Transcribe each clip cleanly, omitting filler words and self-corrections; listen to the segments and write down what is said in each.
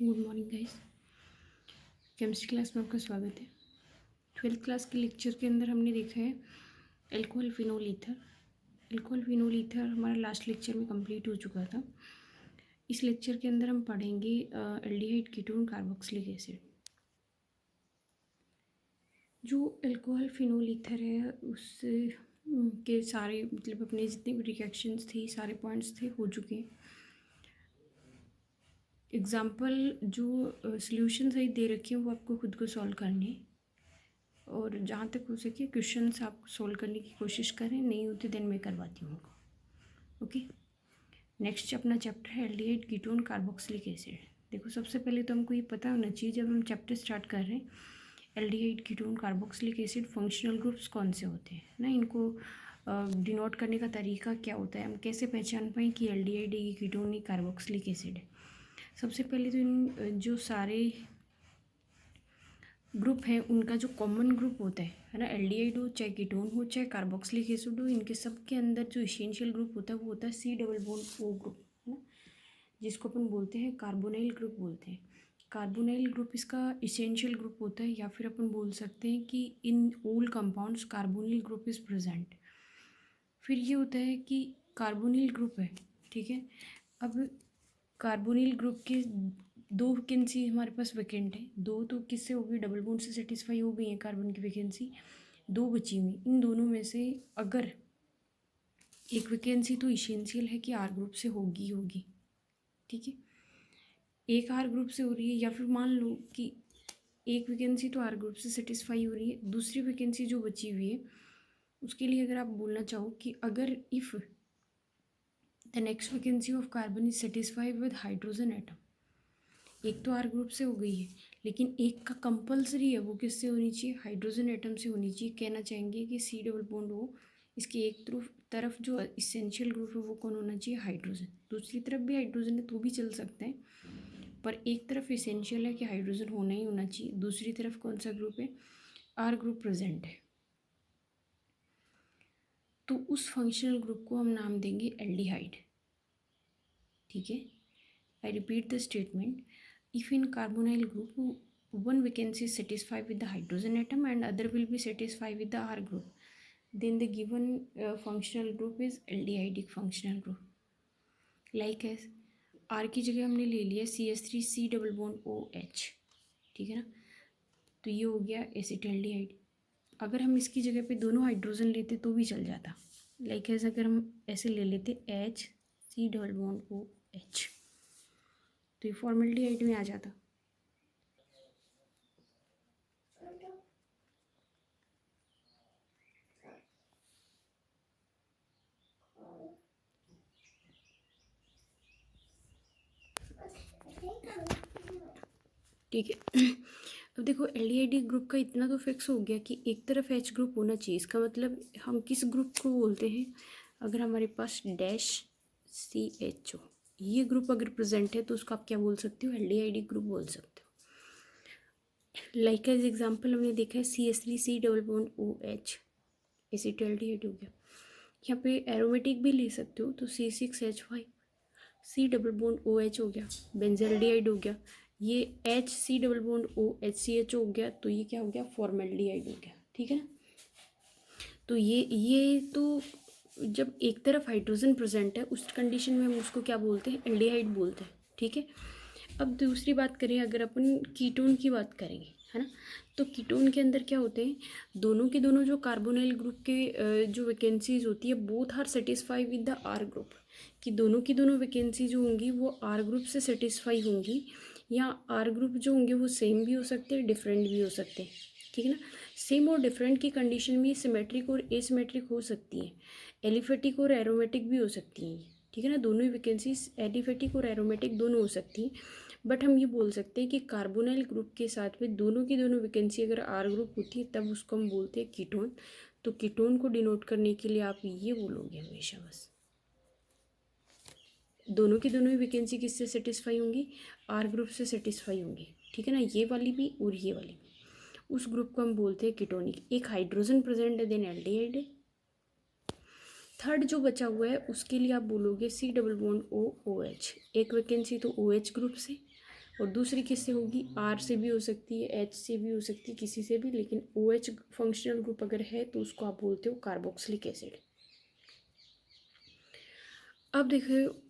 Good morning guys. Chemistry class में आपका स्वागत है। 12th क्लास के लेक्चर के अंदर हमने देखा है alcohol phenol ether. Alcohol phenol ether हमारा लास्ट लेक्चर में कंप्लीट हो चुका था। इस लेक्चर के अंदर हम पढ़ेंगे एल्डिहाइड कीटोन कार्बोक्सिलिक एसिड। जो एल्कोहल फिनोल ईथर है उससे के सारे मतलब अपने जितने भी रिएक्शंस थी सारे पॉइंट्स थे हो चुके हैं। एग्जाम्पल जो सॉल्यूशन सही दे रखे हैं वो आपको खुद को सॉल्व करने हैं और जहाँ तक हो सके क्वेश्चंस आप सॉल्व करने की कोशिश करें, नहीं होते देन मैं करवाती हूँ उनको। ओके, नेक्स्ट अपना चैप्टर है एल्डिहाइड कीटोन कार्बोक्सिलिक एसिड। देखो सबसे पहले तो हमको ये पता होना चाहिए जब हम चैप्टर स्टार्ट कर रहे हैं aldehyde ketone carboxylic acid functional groups कौन से होते हैं ना, इनको डिनोट करने का तरीका क्या होता है, हम कैसे पहचान पाएँ कि एल्डिहाइड है, कीटोन ही कार्बोक्सिलिक एसिड है। सबसे पहले तो इन जो सारे ग्रुप है उनका जो कॉमन ग्रुप होता है ना, एल्डिहाइड हो चाहे कीटोन हो चाहे कार्बोक्सिलिक एसिड हो, इनके सब के अंदर जो इसेंशियल ग्रुप होता है वो होता है C double bond O group, है ना, जिसको अपन बोलते हैं कार्बोनाइल ग्रुप बोलते हैं। कार्बोनाइल ग्रुप इसका इसेंशियल ग्रुप होता है, या फिर अपन बोल सकते हैं कि in all compounds carbonyl group is present. फिर ये होता है कि कार्बोनिल ग्रुप है, ठीक है। अब कार्बोनिल ग्रुप के दो वैकेंसी हमारे पास वैकेंट है, दो तो किससे होगी, डबल बॉन्ड से सेटिस्फाई हो गई है कार्बन की वैकेंसी, दो बची हुई। इन दोनों में से अगर एक वैकेंसी तो इसेंशियल है कि आर ग्रुप से होगी होगी, ठीक है, एक आर ग्रुप से हो रही है, या फिर मान लो कि एक वैकेंसी तो आर ग्रुप से सेटिस्फाई हो रही है, दूसरी वैकेंसी जो बची हुई है उसके लिए अगर आप बोलना चाहो कि अगर if the next vacancy of carbon is satisfied with hydrogen atom, एक तो आर ग्रुप से हो गई है लेकिन एक का कंपलसरी है, वो किससे होनी चाहिए, हाइड्रोजन एटम से होनी चाहिए। कहना चाहेंगे कि सी डबल बॉन्ड हो, इसकी एक तरफ जो इसेंशियल ग्रुप है वो कौन होना चाहिए, हाइड्रोजन। दूसरी तरफ भी हाइड्रोजन है तो भी चल सकते हैं, पर एक तरफ इसेंशियल है कि हाइड्रोजन होना ही होना चाहिए, दूसरी तरफ कौन सा ग्रुप है, आर ग्रुप प्रेजेंट है, तो उस फंक्शनल ग्रुप को हम नाम देंगे एल्डिहाइड, ठीक है। I repeat the statement, if in carbonyl group one vacancy is satisfied with the hydrogen atom and other will be satisfied with the R group, then the given functional group is aldehydic functional group. Like as R की जगह हमने ले लिया CH3 C double bond OH, ठीक है ना, तो ये हो गया एसिटाल्डिहाइड। अगर हम इसकी जगह पे दोनों हाइड्रोजन लेते तो भी चल जाता। लाइक एज अगर हम ऐसे ले लेते H C double bond OH, तो ये फॉर्मेल्डिहाइड में आ जाता। ठीक है। अब देखो एल्डिहाइड ग्रुप का इतना तो फिक्स हो गया कि एक तरफ H ग्रुप होना चाहिए। इसका मतलब हम किस ग्रुप को बोलते हैं, अगर हमारे पास डैश CH हो, ये ग्रुप अगर प्रेजेंट है तो उसको आप क्या बोल सकते हो, एल्डिहाइड ग्रुप बोल सकते हो। लाइक एज एग्जाम्पल हमने देखा है CH3 C double bond OH, acetaldehyde हो गया। यहाँ पे एरोमेटिक भी ले सकते हो तो C6H5 C double bond OH हो गया, बेंजल्डिहाइड हो गया। ये H C double bond OHCH हो गया, तो ये क्या हो गया, फॉर्मेल्डिहाइड हो गया, ठीक है ना। तो ये तो जब एक तरफ हाइड्रोजन प्रेजेंट है उस कंडीशन में हम उसको क्या बोलते हैं, एल्डिहाइड बोलते हैं, ठीक है। अब दूसरी बात करें, अगर अपन कीटोन की बात करेंगे, है ना, तो कीटोन के अंदर क्या होते हैं, दोनों के दोनों जो कार्बोनाइल ग्रुप के जो वैकेंसीज होती है both are satisfy with the R group, कि दोनों की दोनों वैकेंसी जो होंगी वो आर ग्रुप से सेटिस्फाई होंगी, या आर ग्रुप जो होंगे वो सेम भी हो सकते हैं डिफरेंट भी हो सकते हैं, ठीक है ना। सेम और डिफरेंट की कंडीशन में सिमेट्रिक और एसिमेट्रिक हो सकती हैं, एलिफेटिक और एरोमेटिक भी हो सकती हैं, ठीक है ना। दोनों ही वैकेंसीज एलिफेटिक और एरोमेटिक दोनों हो सकती हैं, बट हम ये बोल सकते हैं कि कार्बोनाइल ग्रुप के साथ में दोनों की दोनों वैकेंसी अगर आर ग्रुप होती है तब उसको हम बोलते हैं कीटोन। तो कीटोन को डिनोट करने के लिए आप ये बोलोगे हमेशा, बस दोनों की दोनों ही वैकेंसी किससे सेटिस्फाई होंगी, आर ग्रुप से सेटिस्फाई होंगी, ठीक है ना, ये वाली भी और ये वाली भी। उस ग्रुप को हम बोलते हैं कीटोनिक। एक हाइड्रोजन प्रेजेंट है देन एल्डिहाइड है। थर्ड जो बचा हुआ है उसके लिए आप बोलोगे C डबल बॉन्ड OOH, एक वैकेंसी तो OH ग्रुप से और दूसरी किससे होगी, आर से भी हो सकती है, एच से भी हो सकती है, किसी से भी, लेकिन ओ एच फंक्शनल ग्रुप अगर है तो उसको आप बोलते हो कार्बोक्सिलिक एसिड। अब देखो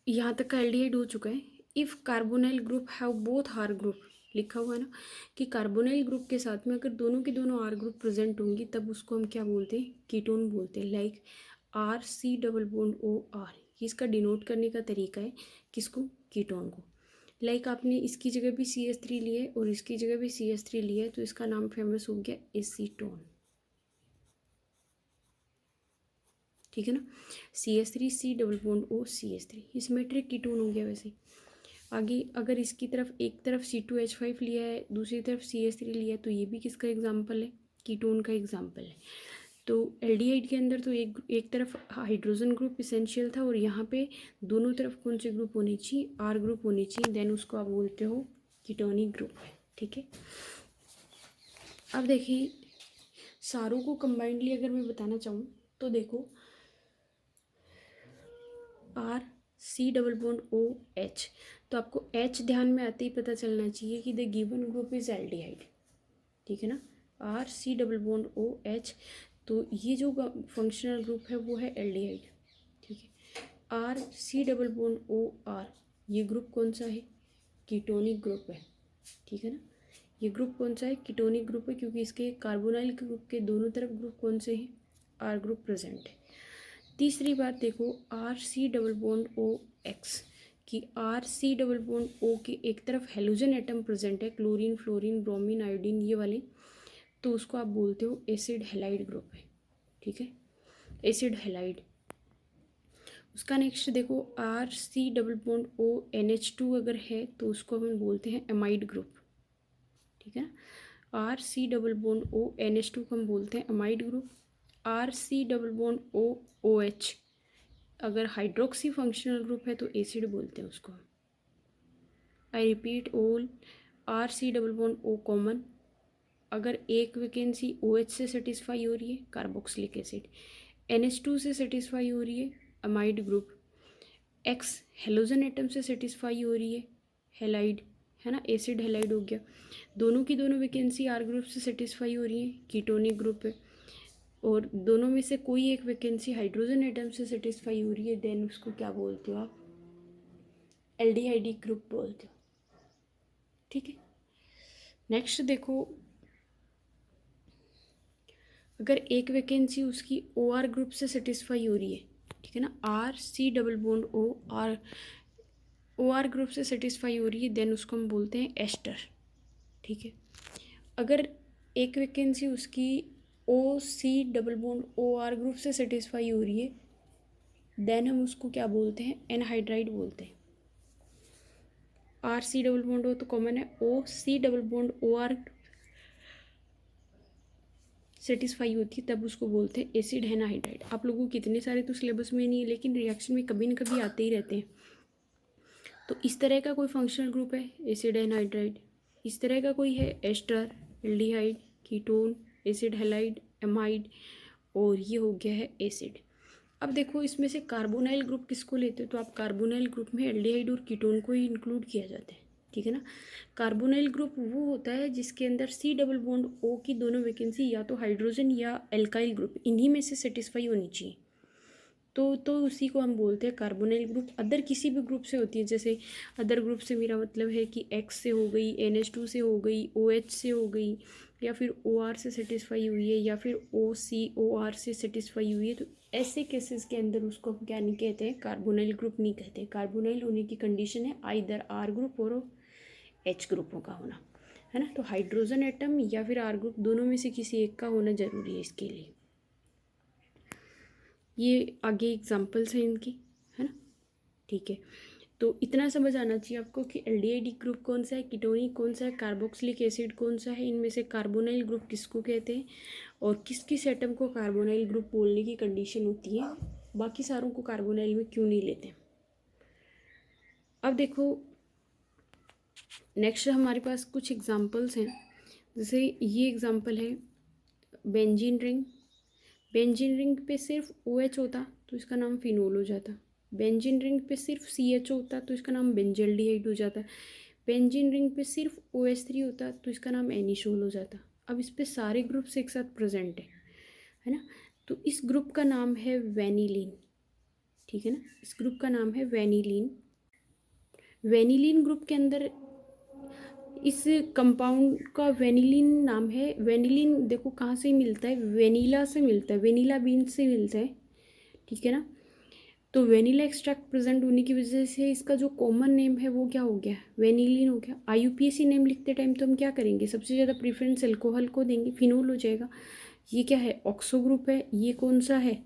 यहाँ तक का एल्डिहाइड हो चुका है। If carbonyl group have both R group, लिखा हुआ है ना कि कार्बोनाइल ग्रुप के साथ में अगर दोनों के दोनों आर ग्रुप प्रेजेंट होंगी तब उसको हम क्या बोलते हैं, कीटोन बोलते हैं। Like R C double bond O R, इसका डिनोट करने का तरीका है किसको, कीटोन को। लाइक आपने इसकी जगह भी CH3 लिया है और इसकी जगह भी CH3 लिया है तो इसका नाम फेमस हो गया एसीटोन, ठीक है ना। CH3 C double bond O CH3, ये सिमेट्रिक कीटोन हो गया। वैसे आगे अगर इसकी तरफ एक तरफ C2H5 लिया है, दूसरी तरफ CH3 लिया है तो ये भी किसका एग्जाम्पल है, कीटोन का एग्जाम्पल है। तो एल्डिहाइड के अंदर तो एक तरफ हाइड्रोजन ग्रुप इसेंशियल था और यहाँ पे दोनों तरफ कौन से ग्रुप होने चाहिए, आर ग्रुप होने चाहिए, देन उसको आप बोलते हो कीटोनिक ग्रुप है, ठीक है। अब देखिए सारों को कंबाइंडली अगर मैं बताना चाहूँ तो देखो R C double bond O H, तो आपको एच ध्यान में आते ही पता चलना चाहिए कि the given group is aldehyde, ठीक है ना। R C double bond O H, तो ये जो फंक्शनल ग्रुप है वो है एल्डिहाइड, ठीक है। R C double bond O R, ये ग्रुप कौन सा है, कीटोनिक ग्रुप है, ठीक है ना। ये ग्रुप कौन सा है, कीटोनिक ग्रुप है, क्योंकि इसके कार्बोनाइल ग्रुप के दोनों तरफ ग्रुप कौन से हैं, आर ग्रुप प्रेजेंट है। तीसरी बात देखो R C double bond O X, कि R C double bond O के एक तरफ हेलोजन एटम प्रेजेंट है, क्लोरीन फ्लोरीन ब्रोमीन आयोडीन ये वाले, तो उसको आप बोलते हो एसिड हेलाइड ग्रुप है, ठीक है, एसिड हेलाइड। उसका नेक्स्ट देखो R C double bond O NH2 अगर है तो उसको हम बोलते हैं एमाइड ग्रुप, ठीक है। R C double bond O NH2 को हम बोलते हैं amide group. R C double bond O OH अगर हाइड्रोक्सी फंक्शनल ग्रुप है तो एसिड बोलते हैं उसको। I repeat all, R C double bond O common, अगर एक वैकेंसी OH से सेटिस्फाई हो रही है कार्बोक्सिलिक एसिड, NH2 से सेटिस्फाई हो रही है amide group, X halogen atom से सेटिस्फाई हो रही है हेलाइड, है ना, एसिड हेलाइड हो गया। दोनों की दोनों वैकेंसी आर ग्रुप से सेटिस्फाई हो रही है कीटोनिक ग्रुप है, और दोनों में से कोई एक वैकेंसी हाइड्रोजन एटम से सेटिस्फाई हो रही है, देन उसको क्या बोलते हो आप, एल्डिहाइड ग्रुप बोलते हो, ठीक है। नेक्स्ट देखो अगर एक वैकेंसी उसकी OR ग्रुप से सेटिस्फाई हो रही है, ठीक है ना, R C double bond O R OR group से सेटिस्फाई हो रही है, देन उसको हम बोलते हैं एस्टर, ठीक है। अगर एक वैकेंसी उसकी OC double bond OR group से सेटिस्फाई हो रही है, देन हम उसको क्या बोलते हैं, एनहाइड्राइड बोलते हैं। R C double bond O तो कॉमन है, OC double bond OR satisfy होती है तब उसको बोलते हैं एसिड एनहाइड्राइड। आप लोगों को कितने सारे तो सिलेबस में नहीं है लेकिन रिएक्शन में कभी ना कभी आते ही रहते हैं। तो इस तरह का कोई फंक्शनल ग्रुप है एसिड एनहाइड्राइड, इस तरह का कोई है ester, aldehyde, ketone, acid halide, amide, और ये हो गया है एसिड। अब देखो इसमें से कार्बोनाइल ग्रुप किसको लेते हो, तो आप कार्बोनाइल ग्रुप में एल्डिहाइड और कीटोन को ही इंक्लूड किया जाता है, ठीक है ना। कार्बोनाइल ग्रुप वो होता है जिसके अंदर सी डबल बॉन्ड ओ की दोनों वैकेंसी या तो हाइड्रोजन या एल्काइल ग्रुप इन्हीं में से सेटिस्फाई होनी चाहिए, तो उसी को हम बोलते हैं कार्बोनाइल ग्रुप। अदर किसी भी ग्रुप से होती है, जैसे अदर ग्रुप से मेरा मतलब है कि X से हो गई, NH2 से हो गई, OH से हो गई, या फिर OR से सेटिस्फाई हुई है, या फिर OCOR से सेटिस्फाई हुई है, तो ऐसे केसेस के अंदर उसको हम क्या नहीं कहते हैं, कार्बोनाइल ग्रुप नहीं कहते। कार्बोनाइल होने की कंडीशन है आइदर आर ग्रुप और H ग्रुपों का होना, है ना। तो हाइड्रोजन एटम या फिर आर ग्रुप दोनों में से किसी एक का होना जरूरी है इसके लिए। ये आगे एग्जाम्पल्स हैं इनकी, है ना, ठीक है। तो इतना समझ आना चाहिए आपको कि एल्डिहाइड ग्रुप कौन सा है, कीटोनिक कौन सा है, कार्बोक्सिलिक एसिड कौन सा है, इनमें से कार्बोनाइल ग्रुप किसको कहते हैं, और किस किस एटम को कार्बोनाइल ग्रुप बोलने की कंडीशन होती है, बाकी सारों को कार्बोनाइल में क्यों नहीं लेते। अब देखो नेक्स्ट हमारे पास कुछ एग्जाम्पल्स हैं, जैसे ये एग्जाम्पल है बेंजीन रिंग। बेंजीन रिंग पे सिर्फ OH होता तो इसका नाम फिनोल हो जाता, बेंजीन रिंग पे सिर्फ CHO होता तो इसका नाम बेंजल्डिहाइड हो जाता। बेंजीन रिंग पे सिर्फ OH3 होता तो इसका नाम एनिसोल हो जाता। अब इस पे सारे ग्रुप्स एक साथ प्रेजेंट है ना। तो इस ग्रुप का नाम है वेनिलीन, ठीक है ना, इस ग्रुप का नाम है वेनिलीन। वेनिलीन ग्रुप के अंदर इस कंपाउंड का वेनिलीन नाम है। वेनिलीन देखो कहाँ से मिलता है, वेनिला से मिलता है, वेनिला बीन से मिलता है, ठीक है ना। तो वेनिला एक्सट्रैक्ट प्रेजेंट होने की वजह से इसका जो कॉमन नेम है वो क्या हो गया, वेनिलीन हो गया। IUPAC नेम लिखते टाइम तो हम क्या करेंगे, सबसे ज़्यादा प्रेफरेंस अल्कोहल को देंगे, फिनोल हो जाएगा। ये क्या है, ऑक्सो ग्रुप है। ये कौन सा है,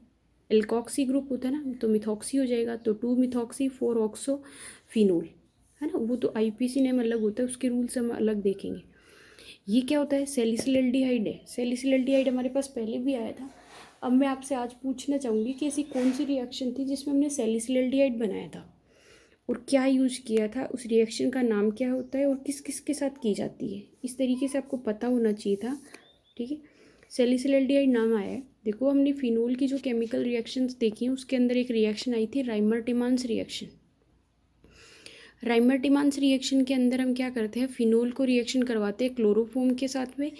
एल्कॉक्सी ग्रुप होता है ना, तो मिथॉक्सी हो जाएगा। तो 2-मिथॉक्सी 4-ऑक्सो फिनोल, है ना। वो तो IUPAC नेम अलग होता है, उसके रूल्स हम अलग देखेंगे। ये क्या होता है, सैलिसिलएल्डिहाइड है। सैलिसिलएल्डिहाइड हमारे पास पहले भी आया था। अब मैं आपसे आज पूछना चाहूँगी कि ऐसी कौन सी रिएक्शन थी जिसमें हमने सैलिसिलएल्डिहाइड बनाया था और क्या यूज किया था, उस रिएक्शन का नाम क्या होता है और किस किस के साथ की जाती है। इस तरीके से आपको पता होना चाहिए था, ठीक है। सैलिसिलएल्डिहाइड नाम आया है। देखो हमने फिनोल की जो केमिकल रिएक्शंस देखी हैं उसके अंदर एक रिएक्शन आई थी राइमर-टिमान्स रिएक्शन। राइमर-टिमान्स रिएक्शन के अंदर हम क्या करते हैं, फिनोल को रिएक्शन करवाते हैं क्लोरोफॉर्म के साथ में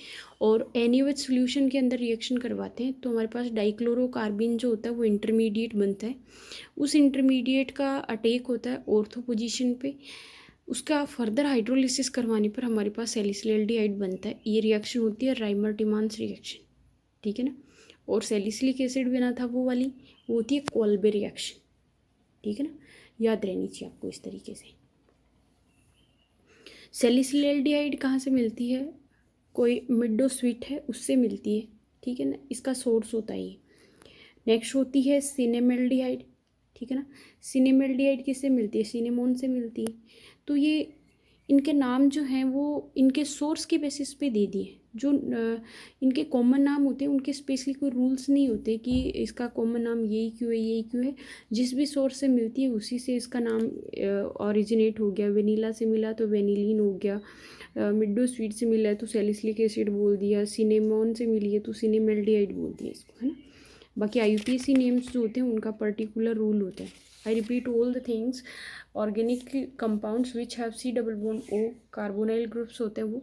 और NaOH सोल्यूशन के अंदर रिएक्शन करवाते हैं तो हमारे पास डाइक्लोरोकार्बिन जो होता है वो इंटरमीडिएट बनता है। उस इंटरमीडिएट का अटैक होता है ऑर्थो पोजीशन पे, उसका फर्दर हाइड्रोलिसिस करवाने पर हमारे पास सैलिसिलएल्डिहाइड बनता है। ये रिएक्शन होती है राइमर-टिमान्स रिएक्शन, ठीक है ना। और सैलिसिलिक एसिड बना था वो वाली, वो होती है कोल्बे रिएक्शन, ठीक है ना, याद रहनी चाहिए आपको इस तरीके से। सैलिसिलएल्डिहाइड कहाँ से मिलती है, कोई मिडो स्वीट है उससे मिलती है, ठीक है ना, इसका सोर्स होता है ये। नेक्स्ट होती है सिनेमेल्डिहाइड, ठीक है ना। सिनेमेल्डिहाइड किससे मिलती है, सिनेमोन से मिलती है। तो ये इनके नाम जो हैं वो इनके सोर्स के बेसिस पे दे दिए। जो इनके कॉमन नाम होते हैं उनके स्पेशली कोई रूल्स नहीं होते कि इसका कॉमन नाम यही क्यों है यही क्यों है। जिस भी सोर्स से मिलती है उसी से इसका नाम ओरिजिनेट हो गया। वेनिला से मिला तो वेनिलीन हो गया, मिडो स्वीट से मिला है तो सैलिसिलिक एसिड बोल दिया, सिनेमोन से मिली है तो सिनेमेल्डिहाइड बोल दिया इसको, है ना। बाकी IUPAC नेम्स जो होते हैं उनका पर्टिकुलर रूल होता है। आई repeat all the things, organic compounds which have C double bond O carbonyl groups होते हैं। वो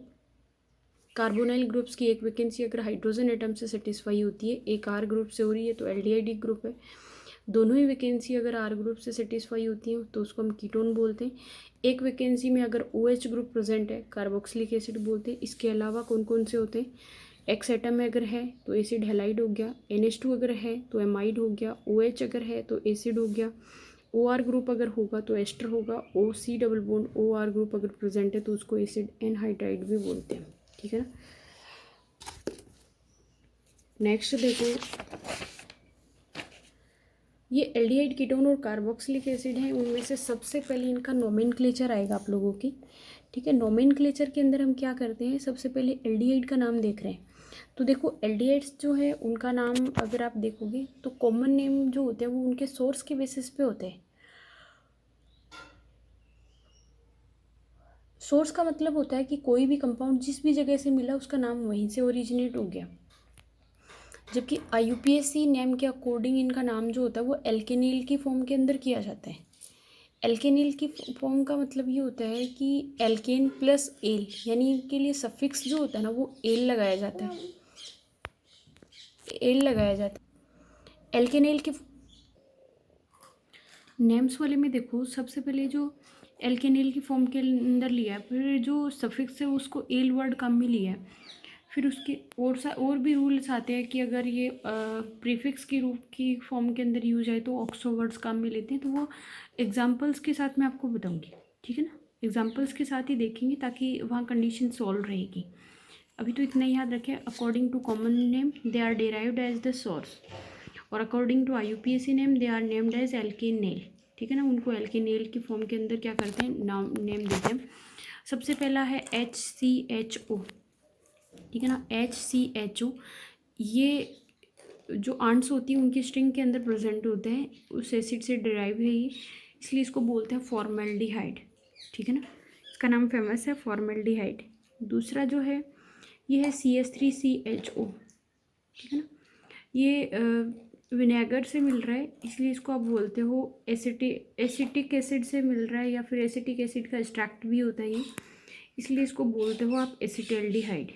कार्बोनाइल ग्रुप्स की एक वैकेंसी अगर हाइड्रोजन एटम से सेटिस्फाई होती है, एक R ग्रुप से हो रही है तो एल्डिहाइड ग्रुप है। दोनों ही वैकेंसी अगर R ग्रुप से सेटिस्फाई होती है तो उसको हम कीटोन बोलते हैं। एक वैकेंसी में अगर OH ग्रुप प्रेजेंट है कार्बोक्सिलिक एसिड बोलते हैं। इसके अलावा कौन कौन से होते हैं, X एटम में अगर है तो एसिड हेलाइड हो गया, NH2 अगर है तो एमाइड हो गया, OH अगर है तो एसिड हो गया, OR ग्रुप अगर होगा तो एस्टर होगा, OC double bond OR group अगर प्रेजेंट है तो उसको एसिड एनहाइड्राइड भी बोलते हैं, ठीक है ना। नेक्स्ट देखो, ये एल्डिहाइड कीटोन और कार्बोक्सिलिक एसिड हैं, उनमें से सबसे पहले इनका नोमेनक्लेचर आएगा आप लोगों की, ठीक है। नोमेनक्लेचर के अंदर हम क्या करते हैं, सबसे पहले एल्डिहाइड का नाम देख रहे हैं। तो देखो एल्डिहाइड्स जो है उनका नाम अगर आप देखोगे तो कॉमन नेम जो होते हैं वो उनके सोर्स के बेसिस पे होते हैं। सोर्स का मतलब होता है कि कोई भी कंपाउंड जिस भी जगह से मिला उसका नाम वहीं से ओरिजिनेट हो गया। जबकि IUPAC नेम के अकॉर्डिंग इनका नाम जो होता है वो एल्केनिल की फॉर्म के अंदर किया जाता है। एल्केनिल की फॉर्म का मतलब ये होता है कि एल्केन प्लस एल, यानी इनके लिए सफिक्स जो होता है ना वो एल लगाया जाता है, एल लगाया जाता है एल्केनिल के नेम्स वाले में। देखो सबसे पहले जो एल्केनिल की फॉर्म के अंदर लिया है, फिर जो सफिक्स है उसको एल वर्ड काम में लिया है, फिर उसके और भी रूल्स आते हैं कि अगर ये प्रीफिक्स की रूप की फॉर्म के अंदर यूज आए तो ऑक्सो वर्ड्स काम में लेते हैं। तो वो एग्जांपल्स के साथ मैं आपको बताऊंगी, ठीक है ना, एग्जांपल्स के साथ ही देखेंगे ताकि वहाँ कंडीशन सॉल्व रहेगी। अभी तो इतना याद रखें, according to common name they are derived as the source और according to IUPAC name they are named as alkanal, ठीक है ना। उनको एल्केनेल की फॉर्म के अंदर क्या करते हैं, नाम नेम देते हैं। सबसे पहला है HCHO, ठीक है ना, HCHO। ये जो आंट्स होती है उनकी स्ट्रिंग के अंदर प्रेजेंट होते हैं, उस एसिड से डिराइव है ये, इसलिए इसको बोलते हैं फॉर्मेल्डिहाइड, ठीक है ना, इसका नाम फेमस है फॉर्मेल्डिहाइड। दूसरा जो है ये है CH3CHO, ठीक है ना। ये विनेगर से मिल रहा है इसलिए इसको आप बोलते हो एसिटिक एसिड से मिल रहा है, या फिर एसिटिक एसिड का एक्सट्रैक्ट भी होता है ये, इसलिए इसको बोलते हो आप एसिटल्डिहाइड।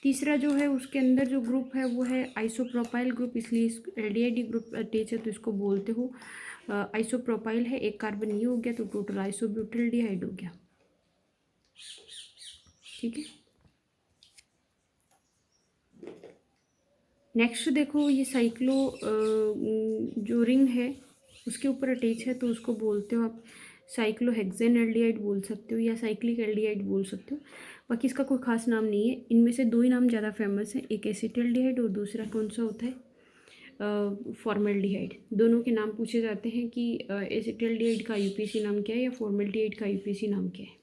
तीसरा जो है उसके अंदर जो ग्रुप है वो है आइसोप्रोपाइल ग्रुप, इसलिए इस एल्डिहाइड ग्रुप अटैच है तो इसको बोलते हो आइसोप्रोपाइल है। एक कार्बन ये हो गया तो टोटल आइसोब्यूटिल्डिहाइड हो गया। ठीक है, नेक्स्ट देखो ये साइक्लो जो रिंग है उसके ऊपर अटैच है तो उसको बोलते हो आप साइक्लोहेक्सेन एल्डिहाइड बोल सकते हो या साइक्लिक एल्डिहाइड बोल सकते हो। बाकी इसका कोई खास नाम नहीं है, इनमें से दो ही नाम ज़्यादा फेमस है, एक एसिटल्डिहाइड और दूसरा कौन सा होता है फॉर्मेल्डिहाइड। दोनों के नाम पूछे जाते हैं कि एसिटल्डिहाइड का यूपीएससी नाम क्या है या फॉर्मेल्डिहाइड का यूपीएससी नाम क्या है।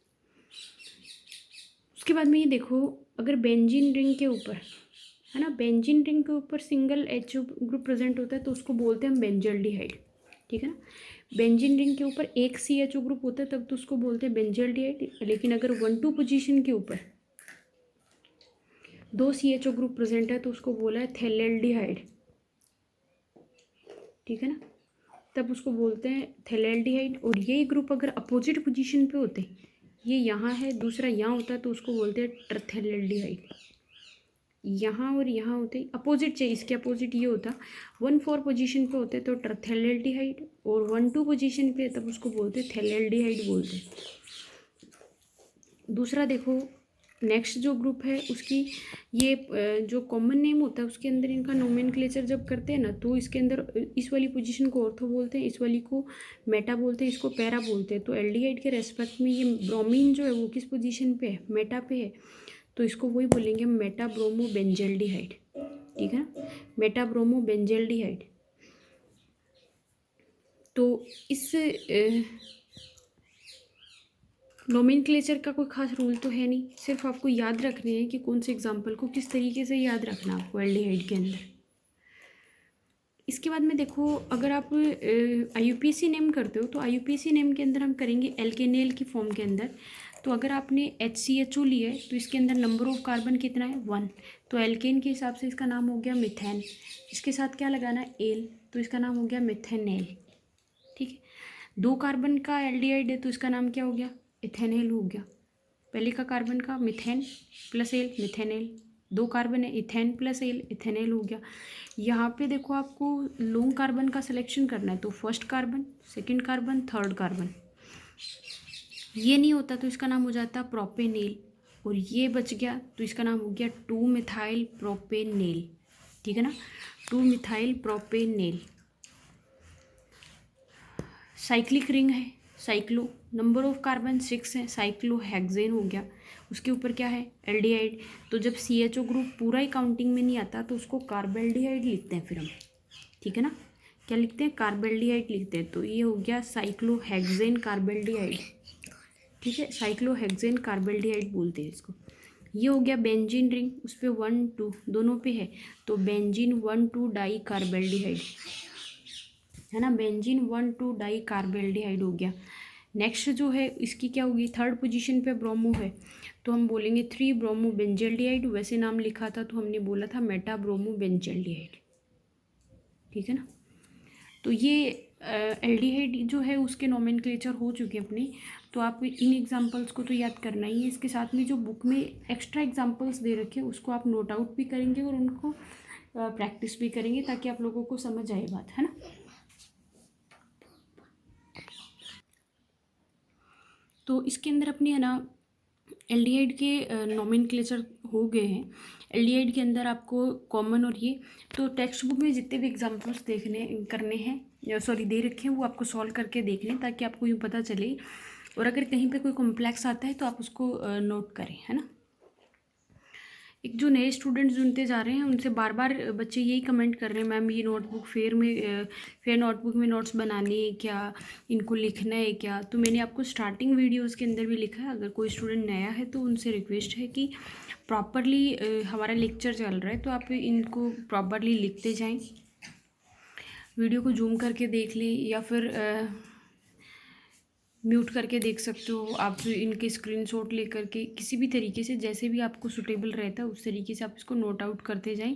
उसके बाद में ये देखो, अगर बेंजीन रिंग के ऊपर है ना, बेंजीन रिंग के ऊपर सिंगल एच ग्रुप प्रेजेंट होता है तो उसको बोलते हैं हम बेंजल्डिहाइड। ठीक है ना, बेंजीन रिंग के ऊपर एक CHO ग्रुप होता है तब तो उसको बोलते हैं बेंजल्डिहाइड, लेकिन अगर 1-2 पोजीशन के ऊपर 2 CHO ग्रुप प्रेजेंट है तो उसको बोला है थैलेल्डिहाइड। ठीक है ना, तब उसको बोलते हैं थैलेल्डिहाइड। और यही ग्रुप अगर अपोजिट पोजीशन पे होते, ये यहाँ है दूसरा यहाँ होता है तो उसको बोलते हैं ट्रथैलेल्डिहाइड। यहाँ और यहाँ होते अपोजिट चाहिए, इसके अपोजिट ये होता 1-4 पोजीशन पे होते तो ट्रथैलेल्डिहाइड, और 1-2 पोजीशन पे तब उसको बोलते थैलेल्डिहाइड बोलते। दूसरा देखो, नेक्स्ट जो ग्रुप है उसकी ये जो कॉमन नेम होता है उसके अंदर इनका नोमेनक्लेचर जब करते हैं ना तो इसके अंदर इस वाली पोजीशन को ऑर्थो बोलते हैं, इस वाली को मेटा बोलते हैं, इसको पैरा बोलते हैं। तो एल्डिहाइड के रेस्पेक्ट में ये ब्रोमीन जो है वो किस पोजीशन पे है, मेटा पे है, तो इसको वही बोलेंगे मेटा ब्रोमो बेंजल्डिहाइड। ठीक है ना, मेटा ब्रोमो बेंजल्डिहाइड। तो इस नोमेनक्लेचर का कोई खास रूल तो है नहीं, सिर्फ आपको याद रखने हैं कि कौन से एग्जाम्पल को किस तरीके से याद रखना आपको एल्डिहाइड के अंदर। इसके बाद में देखो, अगर आप IUPAC नेम करते हो तो IUPAC नेम के अंदर हम करेंगे एल्केनेल की फॉर्म के अंदर। तो अगर आपने HCHO लिया है तो इसके अंदर नंबर ऑफ कार्बन कितना है 1, तो एल्केन के हिसाब से इसका नाम हो गया मिथेन। इसके साथ क्या लगाना है एल, तो इसका नाम हो गया मिथेनेल। ठीक है, 2 कार्बन का एल्डिहाइड है तो इसका नाम क्या हो गया, इथेनेल हो गया। पहले का कार्बन का मिथेन प्लस एल मिथेनेल, 2 कार्बन है इथेन प्लस एल इथेनेल हो गया। यहाँ पे देखो आपको लॉन्ग कार्बन का सिलेक्शन करना है तो first carbon, second carbon, third carbon. ये नहीं होता तो इसका नाम हो जाता प्रोपेनेल, और ये बच गया तो इसका नाम हो गया 2-मिथाइल प्रोपेनेल। ठीक है ना, 2-मिथाइल प्रोपेनेल। साइक्लिक रिंग है, साइक्लो, नंबर ऑफ कार्बन 6 है, साइक्लोहेक्सेन हो गया। उसके ऊपर क्या है एल्डिहाइड, तो जब CHO ग्रुप पूरा ही काउंटिंग में नहीं आता तो उसको कार्बेल्डिहाइड लिखते हैं फिर हम। ठीक है ना, क्या लिखते हैं, कार्बेल्डिहाइड लिखते हैं। तो ये हो गया साइक्लोहेक्सेन कार्बेल्डिहाइड। ठीक है, साइक्लोहेक्सेन कार्बेल्डिहाइड बोलते हैं इसको। ये हो गया बेंजीन रिंग, उस पर 1-2 दोनों पे है तो बेंजीन 1,2 डाई कार्बेल्डिहाइड है ना, बेंजीन 1,2 डाई कार्बेल्डिहाइड हो गया। नेक्स्ट जो है इसकी क्या होगी, थर्ड पोजीशन पे ब्रोमो है तो हम बोलेंगे 3 ब्रोमो बेंजल्डिहाइड। वैसे नाम लिखा था तो हमने बोला था मेटा ब्रोमो बेंजल्डिहाइड। ठीक है ना, तो ये एल्डिहाइड जो है उसके नोमेनक्लेचर हो चुके अपने। तो आप इन एग्जांपल्स को तो याद करना ही है, इसके साथ में जो बुक में एक्स्ट्रा एग्जांपल्स दे रखे हैं उसको आप नोट आउट भी करेंगे और उनको प्रैक्टिस भी करेंगे ताकि आप लोगों को समझ आए बात, है ना। तो इसके अंदर अपनी है ना एल्डिहाइड के नोमेनक्लेचर हो गए हैं। एल्डिहाइड के अंदर आपको कॉमन और ये तो टेक्स्ट बुक में जितने भी एग्जांपल्स देखने करने हैं सॉरी दे रखे हैं वो आपको सॉल्व करके देख लें ताकि आपको यूँ पता चले, और अगर कहीं पे कोई कॉम्प्लेक्स आता है तो आप उसको नोट करें, है ना। एक जो नए स्टूडेंट्स जुड़ते जा रहे हैं उनसे बार बार बच्चे यही कमेंट कर रहे हैं मैम ये नोटबुक फेयर नोटबुक में नोट्स बनाने है क्या, इनको लिखना है क्या। तो मैंने आपको स्टार्टिंग वीडियोस के अंदर भी लिखा है, अगर कोई स्टूडेंट नया है तो उनसे रिक्वेस्ट है कि प्रॉपरली हमारा लेक्चर चल रहा है तो आप इनको प्रॉपरली लिखते जाएँ, वीडियो को जूम करके देख लें या फिर म्यूट करके देख सकते हो आप, इनके स्क्रीनशॉट लेकर के किसी भी तरीके से जैसे भी आपको सूटेबल रहता है उस तरीके से आप इसको नोट आउट करते जाएं।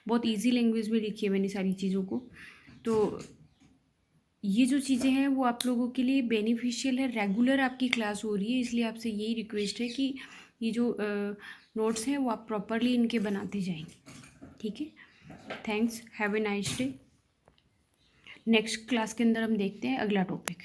बहुत इजी लैंग्वेज में लिखी है मैंने सारी चीज़ों को। तो ये जो चीज़ें हैं वो आप लोगों के लिए बेनिफिशियल है। रेगुलर आपकी क्लास हो रही है, इसलिए आपसे यही रिक्वेस्ट है कि ये जो नोट्स हैं वो आप प्रॉपरली इनके बनाते जाएंगे। ठीक है, thanks, have a nice day. Next class के अंदर हम देखते हैं अगला टॉपिक।